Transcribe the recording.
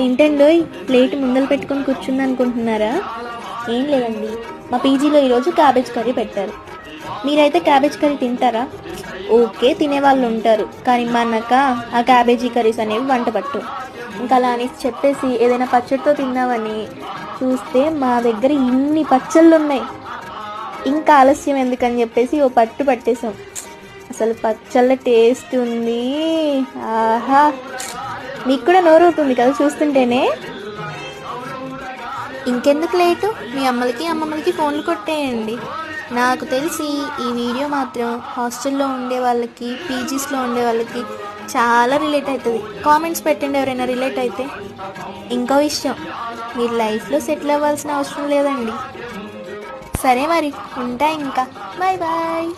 ఏంటండోయ్ plate ముందలు పెట్టుకొని కూర్చుంది అనుకుంటున్నారా? ఏం లేదండి, మా పీజీలో ఈరోజు క్యాబేజ్ కర్రీ పెట్టారు. మీరైతే క్యాబేజ్ కర్రీ తింటారా? ఓకే, తినేవాళ్ళు ఉంటారు, కానీ మనక ఆ క్యాబేజీ కర్రీస్ అనేవి వంట పట్టు. ఇంకా అలా అని చెప్పేసి ఏదైనా పచ్చడితో తిందామని చూస్తే మా దగ్గర ఇన్ని పచ్చళ్ళు ఉన్నాయి. ఇంకా ఆలస్యం ఎందుకని చెప్పేసి ఓ పట్టు పట్టేసాం. అసలు పచ్చళ్ళ టేస్ట్ ఉంది, ఆహా! మీకు కూడా నోరవుతుంది కదా చూస్తుంటేనే. ఇంకెందుకు లేటు, మీ అమ్మలకి అమ్మమ్మలకి ఫోన్లు కొట్టేయండి. నాకు తెలిసి ఈ వీడియో మాత్రం హాస్టల్లో ఉండే వాళ్ళకి, పీజీస్లో ఉండే వాళ్ళకి చాలా రిలేట్ అవుతుంది. కామెంట్స్ పెట్టండి ఎవరైనా రిలేట్ అయితే. ఇంకో విషయం, మీరు లైఫ్లో సెటిల్ అవ్వాల్సిన అవసరం లేదండి. సరే మరి, ఉంటా ఇంకా. Bye bye.